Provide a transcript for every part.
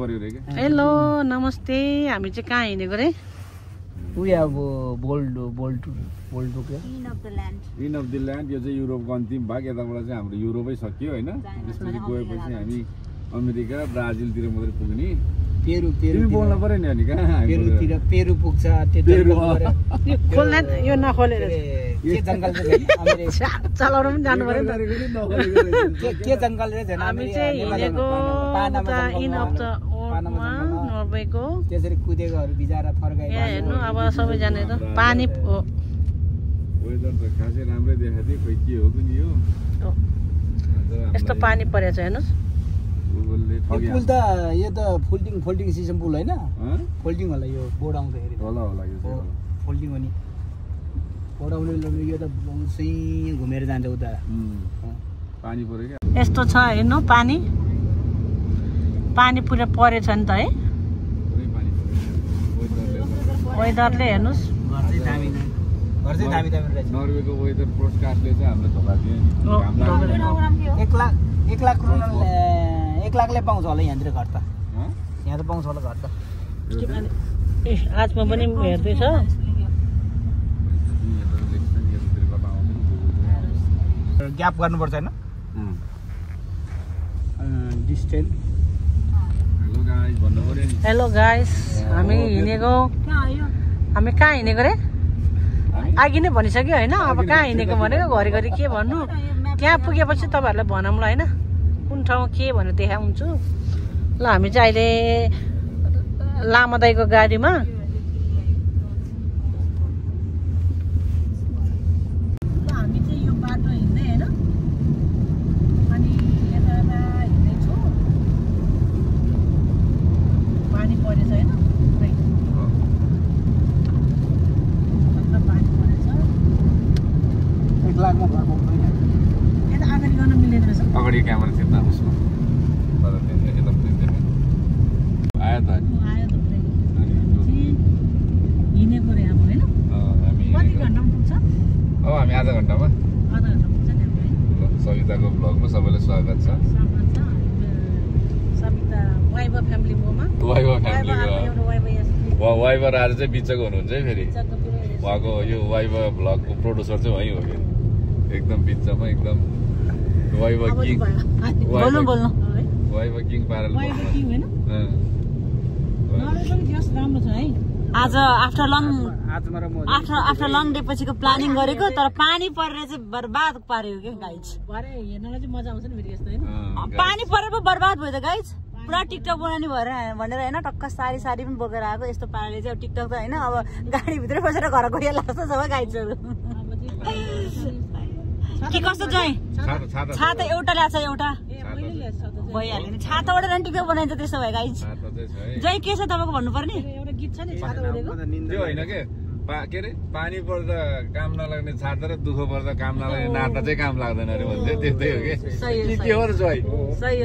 पर्यो रे के हेलो नमस्ते हामी चाहिँ कहाँ हिँडेको रे वी अब बोल्ट के इन अफ द ल्यान्ड यो चाहिँ युरोपको अन्तिम भाग यताबाट चाहिँ हाम्रो युरोपै सकियो हैन त्यसपछि गएपछि हामी अमेरिका ब्राजिलतिर मात्रै पुग्ने पेरु बोल्न पर्यो नि अनि कहाँ पेरु पुग्छ त्यो खोल्न यो नखोलेर के जंगल चाहिँ चलाउन पनि जानु पर्यो के जंगल रे झन् हामी चाहिँ हिँडेको इन अफ द नर्वेको त्यसरी कुदेकोहरु बिचारा फर्काइ हेर्नु अब सबैजना त पानी वेदर त खासै राम्रै देखाथ्यो खोइ के हो कुनि यो यस्तो पानी परेछ हेर्नुस् गुगलले ठग्यो पुल त यो त फोल्डिङ सिस्टम पुल हैन फोल्डिङ होला यो बोर्ड आउँदाखेरि होला यो चाहिँ फोल्डिङ हो नि बोर्ड आउने यो त सही घुमेर जान्छ उता पानी पर्यो के यस्तो छ हेर्नु पानी पुरा परेछ नि त है पुरै पानी पर्यो वेदरले हेर्नुस् घर चाहिँ दामी रहेछ नर्वेको वेदर पोडकास्टले चाहिँ हामीलाई धोका दियो नि 1 लाखले पाउँछ होला यहाँतिर घर त यहाँ त पाउँछ होला घर त आजमा पनि हेर्दै छ ग्याप गर्नुपर्छ हैन डिस्टेन्स हेलो गाइस हामी कहाँ हिँडेको रे अघि नै भनिसक्यो होइन अब कहाँ हिँडेको भनेको घरिघरि के भन्नु त्यहाँ पुगेपछि तपाईँहरूलाई भनौँला होइन कुन ठाउँ के भनेर देखाउँछु ल हामी चाहिँ अहिले लामा दाइको गाडीमा हामी चाहिँ यो बाटो हिँड्दै होइन अनि यता हिँड्दैछु पानी परेछ होइन अगाडि क्यामेरा थिएन उसमा तर यता पुग्दैन आयो त हिँडेको रे अब होइन कति घन्टामा पुग्छ हामी आधा घन्टामा पुग्छ नि सविताको भ्लगमा सबैलाई स्वागत छ सविता वाइबा फ्यामिलीकोमा वाइबा आज चाहिँ बिचको हुनुहुन्छ है फेरि उहाँको यो वाइबा भ्लगको प्रोड्युसर चाहिँ वहीँ हो कि एकदम बिचमा एकदम वाइबा किङ वाइबा किङ पारेर राम्रो छ है आज आफ्टर लङ डे पछिको प्लानिङ गरेको तर पानी परेर चाहिँ बर्बाद पार्यो के गाइज भरे हेर्नलाई चाहिँ मजा आउँछ नि फेरि यस्तो हैन पानी परेर पो बर्बाद भयो त गाइज पुरा टिकटक बनाउने भएर भनेर होइन टक्क सारी पनि बोकेर आएको यस्तो पाराले चाहिँ अब टिकटक त होइन अब गाडीभित्रै बसेर घर गयो लाग्छ सबै गाइजहरू के कस्तो चाहिँ छाता एउटा ल्याएको छ एउटा भइहाल्यो नि छाताबाट झन् टिकटक बनाइन्छ त्यसो भए गाइज जय के छ तपाईँको भन्नु पर्ने एउटा गीत छ नि छाता ओढेको त्यो होइन के अरे पानी पर्दा काम नलाग्ने छाता र दुःख पर्दा काम नलाग्ने नाता चाहिँ काम लाग्दैन अरे भन्छ त्यस्तै हो के हो र जोइ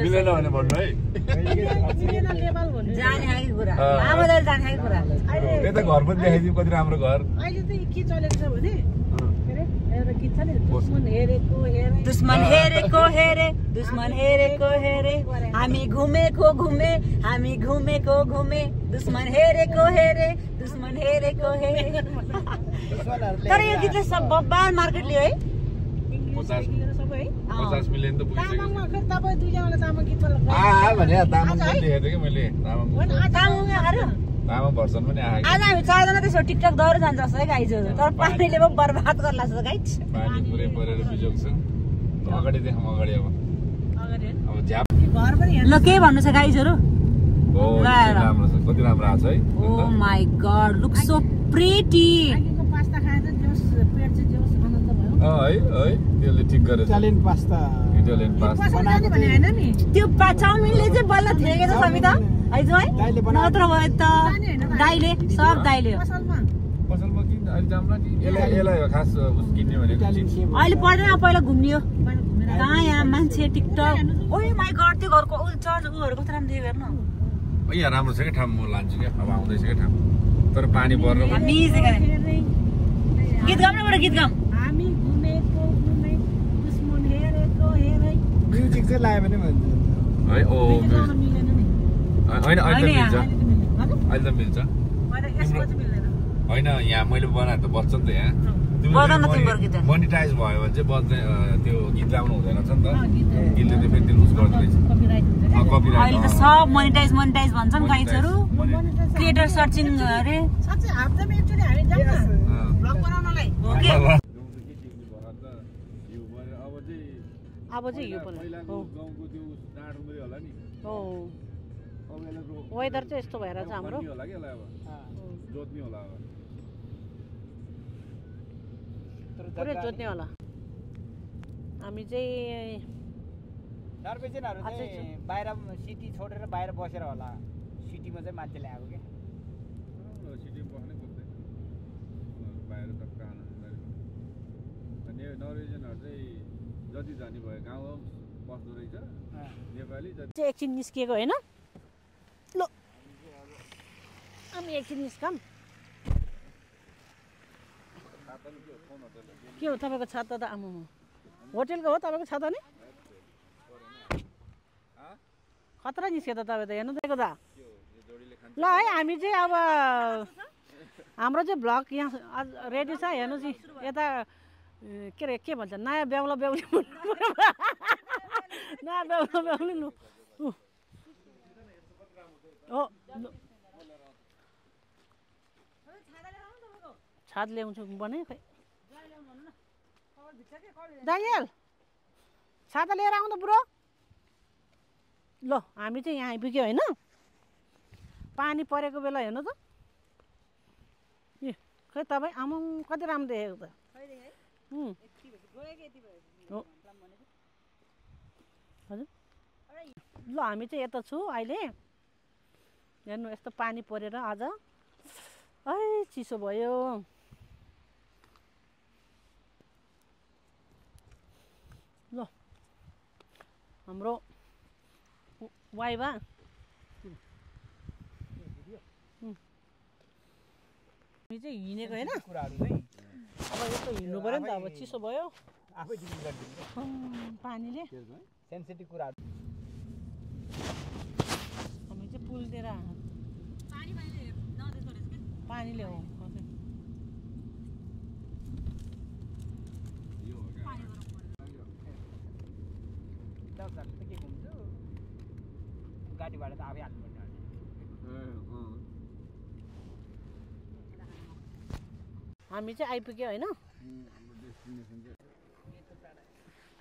मिलेन भने भन्नु है जाने खालको कुरा आमाले जाने खालको कुरा त्यही त घर पनि देखाइदियो कति राम्रो घर अहिले चाहिँ के चलेको छ भने एउटा गीत छ नि दुश्मन हेरेको हेरे हामी घुमेको घुमे दुश्मन हेरेको हेरे तर यो गीतले सब बब्बाल मार्केट लियो है 50 मिलियन त पुगिसक्यो तामाङमा फेरि तपाईँ दुईजनाले तामाङ गीत बोल्नु भने तामाङ पनि देखेको थिएँ कि मैले तामाङ भर्सन पनि आएको आज हामी चारजना त्यसो टिकटक दौड जान्छ जस्तो है गाइजहरू तर पानीले पो बर्बाद गर्ला छ गाइज पानी पुरै परेर बिजोग छ अगाडि देखाउँ अगाडि अब झ्याप घर पनि ल के भन्नु छ गाइजहरू राम्रो छ कति राम्रो आछ है oh my god look so pretty आगेको पास्ता खाएर चाहिँ जोस पेट चाहिँ जोस आनन्द भयो है त्यसले ठिक गरेछ इटालियन पास्ता बनाएको भने हैन नि त्यो चाउमिनले चाहिँ बल्ल थेगेछ समिता है जो है नत्र भयो त दाइले सब दाइले हो पसलमा किन अहिले जाम्ला नि यसलाई खास उस किन्ने भनेको अहिले पर्दैन पहिला घुम्ने हो कहाँ यहाँ मान्छे टिकटक ओइ माय गॉड त्यो घरको चर्च उहरू कस्तो राम्रो देख्यो हेर्नु यहाँ राम्रो छ क्या ठाउँ म लान्छु क्या अब आउँदैछ क्या ठाउँ तर पानी परेर गीत गाउँ न गीत गाउँ हामी घुमेको घुमे दुश्मन हेरेको हेरै म्युजिक चाहिँ लायो भने है ओ होइन अहिले त मिल्छ अहिले त मिल्छ यसमा चाहिँ मिल्दैन होइन यहाँ मैले बनाएर त बज्छ नि त यहाँ मोनिटाइज भयो भने चाहिँ बज्ने त्यो गीत गाउनु हुँदैन छ नि त गीतले त फेरि लुज गर्दो रहेछ अहिले त सब मोनिटाइज भन्छन् गाइजहरू क्रिएटर सर्चिङ अरे साँच्चै हप्तामा एकचोटि हामी जाउँ न भ्लग बनाउनलाई अब चाहिँ यो पहिलाको गाउँको त्यो डाँडुमुरी होला नि हो वेदर चाहिँ यस्तो भएर चाहिँ हाम्रो होला कि यसलाई अब जोत्ने होला अब पुरै जोत्ने होला हामी चाहिँ नर्वेजियनहरू चाहिँ बाहिर सिटी छोडेर बाहिर बसेर होला सिटीमा चाहिँ मान्छे ल्याएको क्या सिटीमा बस्नै खोज्दैन बाहिर टक्क आनन्द अनि नर्वेजियनहरू चाहिँ जति जाने भयो गाउँ बस्दो रहेछ नेपाली चाहिँ एकछिन निस्किएको होइन ल हामी एकछिन निस्कम के हो तपाईँको छाता त आमा होटेलको हो तपाईँको छाता नि खतरा निस्क्यो त तपाईँ त हेर्नु दिएको त ल है हामी चाहिँ अब हाम्रो चाहिँ भ्लग यहाँ रेडी छ हेर्नुहोस् यता के अरे के भन्छ नयाँ बेहुला बेहुली नयाँ बेहुला बेहुली लु हो छात ल्याउँछु भने खै दानियल छाता लिएर आउनु बुढो ल हामी चाहिँ यहाँ आइपुग्यो होइन पानी परेको बेला हेर्नु त ए खै तपाईँ आमा कति राम्रो देखेको त हजुर ल हामी चाहिँ यता छु अहिले हेर्नु यस्तो पानी परेर आज है चिसो भयो ल हाम्रो वाइबा हामी चाहिँ हिँडेको होइन कुराहरू चाहिँ अब यस्तो हिँड्नु पऱ्यो नि त अब चिसो भयो आफै डिलिट गरिदिनु पानीले सेन्सिटिभ कुराहरू हामी चाहिँ पुलतिर पानीले हो के घुम्छु गाडीबाट त आफै हाल्नुपर्ने हामी चाहिँ आइपुग्यो होइन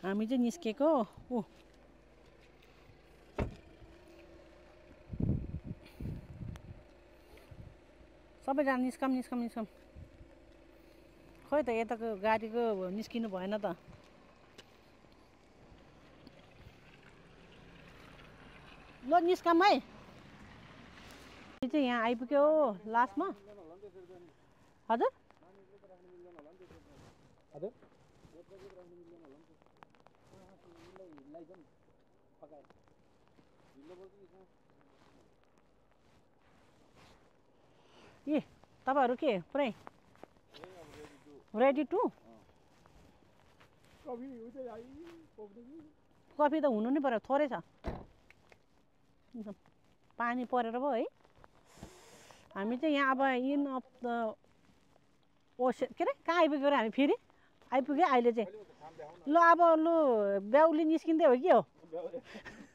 हामी चाहिँ निस्केको ओ सबैजना निस्कम खोइ त यताको गाडीको निस्किनु भएन त ल निस्कम है चाहिँ यहाँ आइपुग्यो लास्टमा हजुर ए तपाईँहरू के पुरै रेडी टु कफी त हुनु नै पर्यो थोरै छ पानी परेर भयो है हामी चाहिँ यहाँ अब इन अफ द ओसन के अरे कहाँ आइपुग्यो हामी फेरि आइपुग्यो अहिले चाहिँ ल अब लु बेहुली निस्किँदै हो कि हो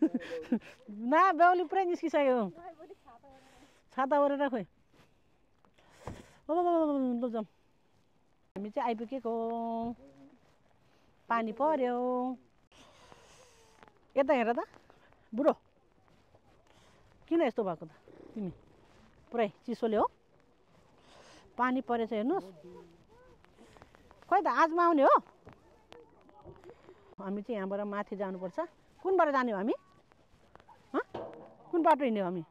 न बेहुली पुरै निस्किसक्यो छाता ओरेर खोइ लु जाउँ हामी चाहिँ आइपुगेको पानी पर्यो यता हेर त बुढो किन यस्तो भएको त तिमी पुरै चिसोले हो पानी परेछ हेर्नुहोस् खोइ त आजमा आउने हो हामी चाहिँ यहाँबाट माथि जानुपर्छ कुन बाटो जाने हो हामी कुन बाटो हिँड्ने हो हामी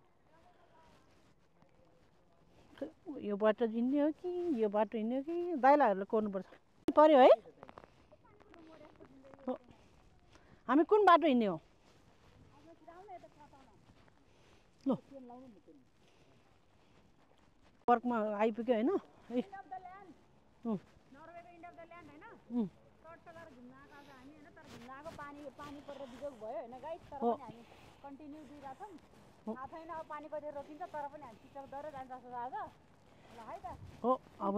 यो बाटो हिँड्ने हो कि यो बाटो हिँड्ने हो कि दाइलाहरूले कोर्नुपर्छ पर्यो है हामी कुन बाटो हिँड्ने हो ल पार्कमा आइपुग्यो होइन थाहा छैन अब पानी कति रोकिन्छ तर पनि हामी टिकटकद्वारा जान्छ जस्तो लाग्छ ल है त हो अब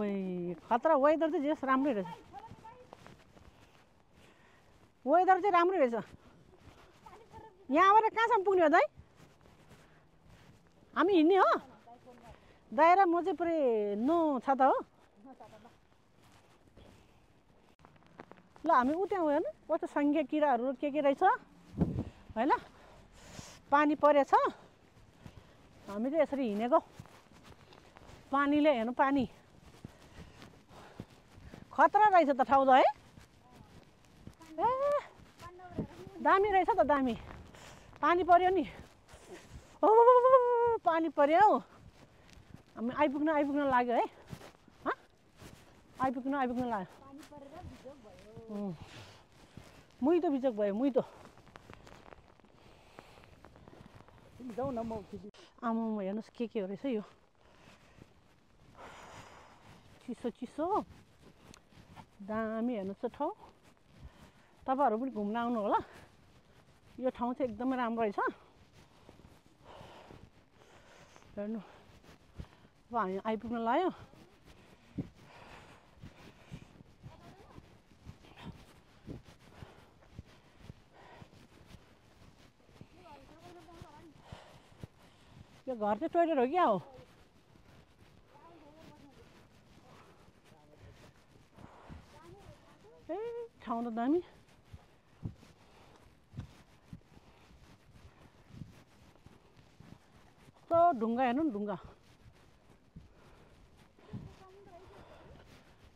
खतरा वेदर चाहिँ जस राम्रै रहेछ वेदर चाहिँ राम्रै रहेछ यहाँबाट कहाँसम्म पुग्ने हो दाइ हामी हिँड्ने हो दाइरा म चाहिँ पुरै नो छ त हो ल हामी उता गयो नि कस्तो सङ्ख्या किराहरू के रहेछ होइन पानी परेछ हामी चाहिँ यसरी हिँडेको पानीले हेर्नु पानी खतरा रहेछ त ठाउँ त है ए दामी रहेछ त दामी पानी पर्यो नि ओ पानी पर्यो हौ हामी आइपुग्न लाग्यो है आइपुग्न लाग्यो मुइतो बिजोक भयो मुइतो जाउँ न म आमामा हेर्नुहोस् के हो रहेछ यो चिसो दामी हेर्नुहोस् ठाउँ तपाईँहरू पनि घुम्न आउनु होला यो ठाउँ चाहिँ एकदमै राम्रो रहेछ हेर्नु अब हामी आइपुग्न लाग्यो यो घर चाहिँ टोइलेट हो क्या हो ए ठाउँ त दामी कस्तो ढुङ्गा हेर्नु नि ढुङ्गा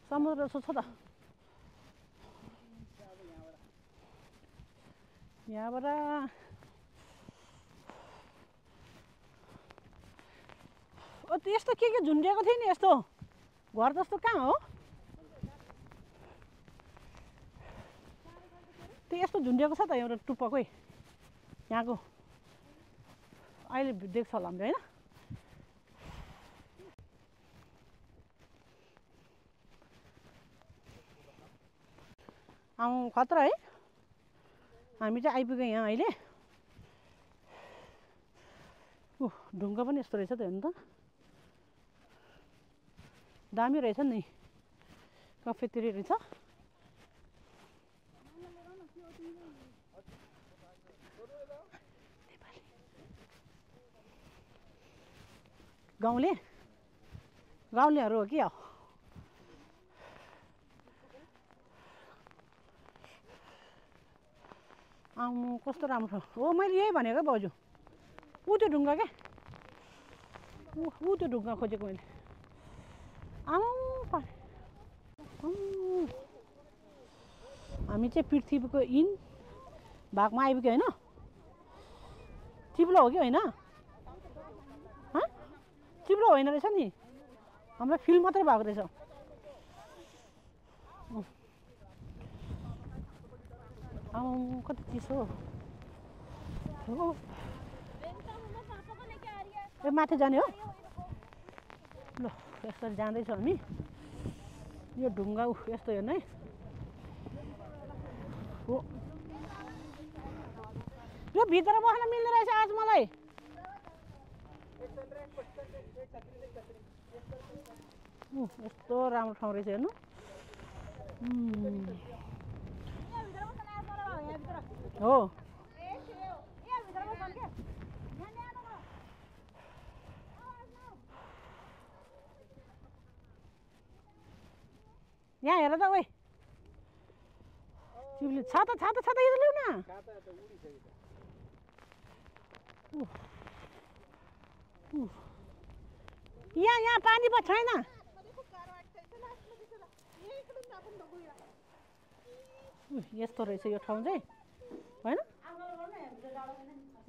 समुद्र जस्तो छ त यहाँबाट यस्तो के झुन्डिएको थियो नि यस्तो घर जस्तो कहाँ हो त्यो यस्तो झुन्डिएको छ त एउटा टुप्पाकै यहाँको अहिले देख्छ होला हामीले होइन खतरा है हामी चाहिँ आइपुग्यौँ यहाँ अहिले ढुङ्गा पनि यस्तो रहेछ त हेर्नु त दामी रहेछ नि कफेतिर रहेछ गाउँलेहरू हो कि कस्तो राम्रो हो मैले यही भनेको भाउजू ऊ त्यो ढुङ्गा क्या ऊ त्यो ढुङ्गा खोजेको मैले हामी चाहिँ पृथ्वीको भागमा आइपुग्यो होइन चिप्लो हो कि होइन चिप्लो होइन रहेछ नि हामीलाई फिल मात्रै भएको रहेछ कति चिसो हो ए माथि जाने हो ल यसरी जाँदैछौँ हामी यो ढुङ्गा यस्तो हेर्नु है हो यो भित्र बस्न मिल्ने रहेछ आज मलाई यस्तो राम्रो ठाउँ रहेछ हेर्नु हो यहाँ हेर त ओइ चिप्ली छाता यो ल्याउ न यहाँ पानी पो छैन यस्तो रहेछ यो ठाउँ चाहिँ होइन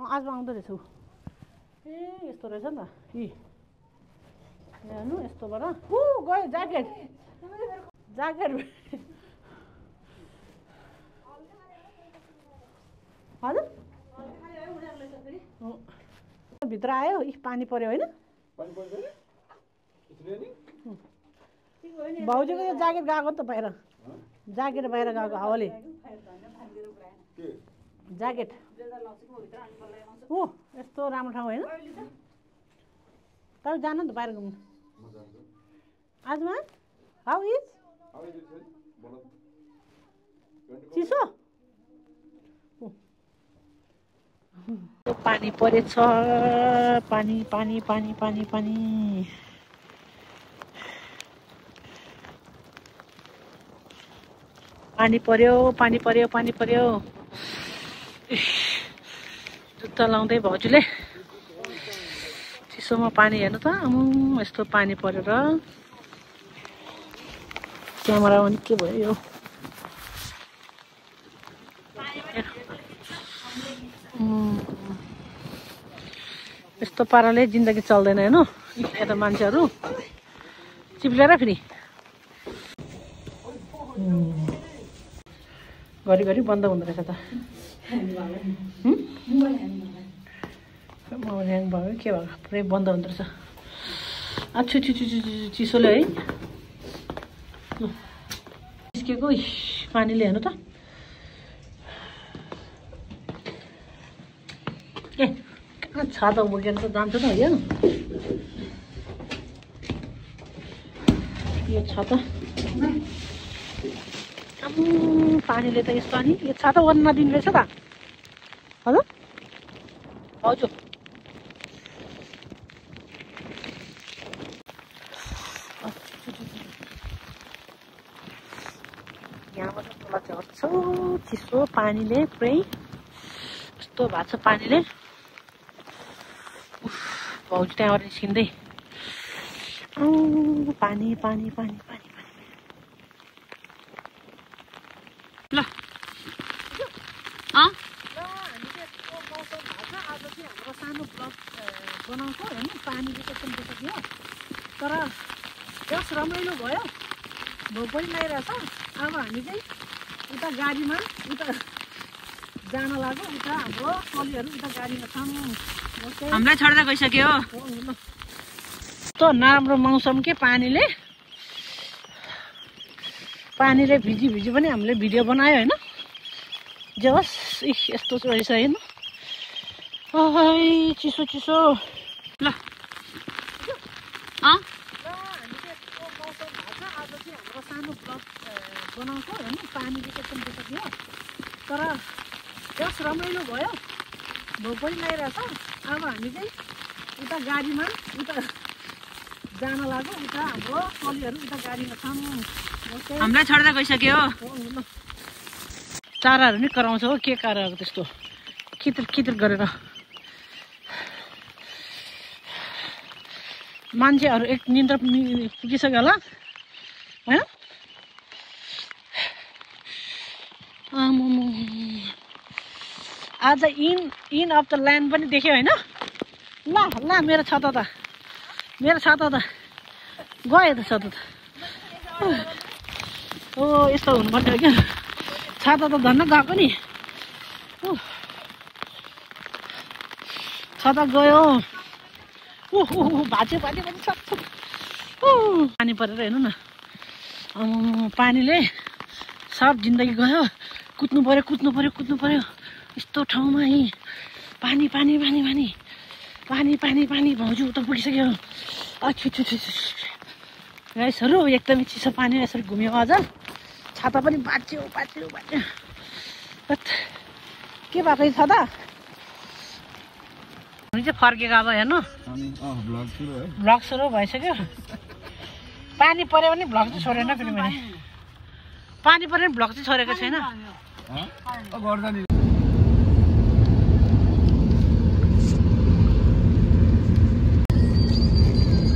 आज आउँदो रहेछ ए यस्तो रहेछ नि त हेर्नु यस्तोबाट गयो ज्याकेट हजुर भित्र आयो पानी पर्यो होइन भाउजूको यो ज्याकेट गएको त बाहिर ज्याकेट बाहिर गएको हावाले ज्याकेट ओ यस्तो राम्रो ठाउँ होइन तपाईँ जानु नि त बाहिर घुम्नु आजमा हाउ इज चिसो पानी परेछ पानी पानी पानी पानी पानी पानी पर्यो पानी पर्यो पानी पर्यो जुत्ता लाउँदै भाउजूले चिसोमा पानी हेर्नु त यस्तो पानी परेर क्यामेरा पनि के भयो यो यस्तो पाराले जिन्दगी चल्दैन हैन यता मान्छेहरू चिप्लेर फेरि घरिघरि बन्द हुँदो रहेछ त मोबाइल ह्याङ भयो के भयो पुरै बन्द हुँदो रहेछ आछु चिसोले है निस्केको पानीले हेर्नु त ए कहाँ छाता बोकेर त जान्छ त यो छाता पानीले त यस्तो अनि यो छाता ओर्न नदिनु रहेछ त हजुर हजुर यहाँबाट तल झर्छ चिसो पानीले पुरै यस्तो भएको छ पानीले भाउजू त्यहाँबाट निस्किँदै पानी पानी पानी पानी ल हाम्रो सानो ब्लग बनाउँछौँ होइन पानीले चाहिँ देखियो तर यस रमाइलो भयो भोक पनि लागिरहेछ अब हामी चाहिँ उता गाडीमा उता जान लाग्यो उता हाम्रो टोलीहरू उता गाडीमा छन् हामीलाई छोडेर गइसक्यो यस्तो नराम्रो मौसम के पानीले भिजी पनि हामीले भिडियो बनायो होइन जे होस् यस्तो रहेछ होइन चिसो चिसो ल हाम्रो सानो ब्लग बनाउँछौँ होइन पानीले चाहिँ देखियो तर यस रमाइलो भयो भोक पनि लागिरहेछ अब हामी चाहिँ उता गाडीमा उता जान लाग्यो उता हाम्रो टोलीहरू उता गाडीमा छन् हामीलाई छोडेर गइसक्यो चाराहरू नि कराउँछ हो के कराएको त्यस्तो कितिर गरेर मान्छेहरू एक निन्द्रा पुगिसक्यो होला होइन आज इन अफ द ल्यान्ड पनि देख्यो होइन ल मेरो छाता त गयो त छाता त ओ यस्तो हुनुपर्थ्यो क्या छाता त धन्न गएको नि छाता गयो भाँच्यो पानी परेर हेर्नु न पानीले सब जिन्दगी गयो कुद्नु पर्यो यस्तो ठाउँमा पानी भाउजू उता पुगिसक्यो गाइसहरू एकदमै चिसो पानी यसरी घुम्यो आज छाता पनि बाँच्यो के भएको छाता हामी चाहिँ फर्केको अब हेर्नु भ्लग सुरु भइसक्यो पानी पऱ्यो भने भ्लग चाहिँ छोडेन फेरि मैले पानी पऱ्यो भने भ्लग चाहिँ छोडेको छैन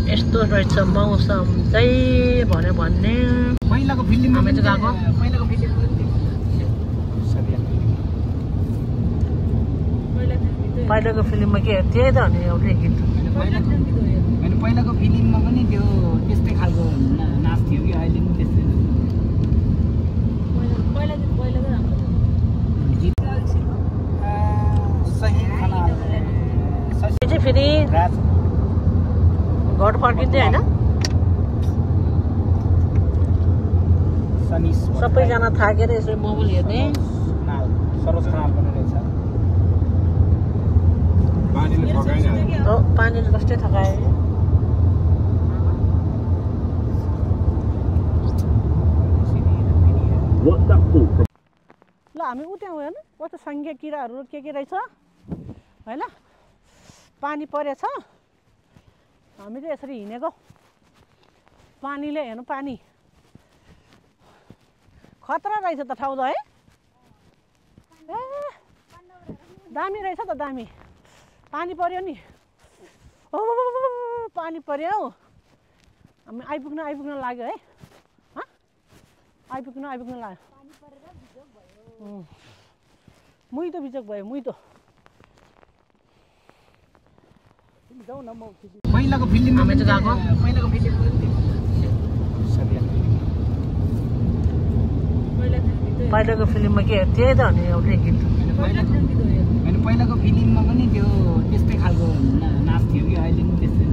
यस्तो रहेछ मौसम चाहिँ भन्ने पहिलाको फिल्ममा हामी चाहिँ गएको पहिलाको फिल्ममा के त्यही त अनि एउटा गीत होइन पहिलाको फिल्ममा पनि त्यो त्यस्तै खालको नाच थियो कि अहिले पनि त्यस्तै चाहिँ फेरि घर फर्किँदै होइन सबैजना थाकेर यसरी मोबाइल हेर्ने सरोज खनाल पनि रहेछ पानीले थकाइ नि हाल्यो। हो पानीले कस्तै थकाए ल हामी उठ्यौँ हेर्नु कस्तो सङ्घीय किराहरू के रहेछ होइन पानी परेछ हामी चाहिँ यसरी हिँडेको पानीले हेर्नु पानी खतरा रहेछ त ठाउँ त है ए दामी रहेछ त दामी पानी पर्यो नि ओ पानी पर्यो हौ हामी आइपुग्न लाग्यो है आइपुग्न लाग्यो मुइतो बिजोक भयो मुइतो जाउँ न म पहिलाको फिल्ममा हामी चाहिँ गएको पहिलाको फिल्ममा पहिलाको फिल्ममा के त्यही त हो नि एउटै गीत होइन पहिलाको फिल्ममा पनि त्यो त्यस्तै खालको नाच थियो कि अहिले पनि त्यस्तै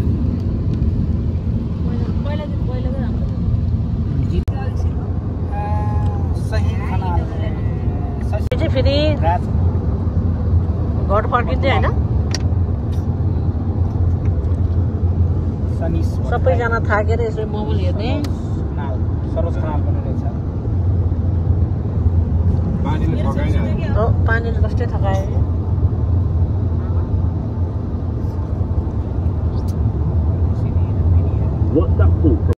सही खाना चाहिँ फेरि घर फर्किँदै होइन सबैजना थाकेर यसरी मोबाइल हेर्ने सरोज खनाल पनि रहेछ पानीले थकाइ नि हाल्यो। हो पानीले कस्तै थकाए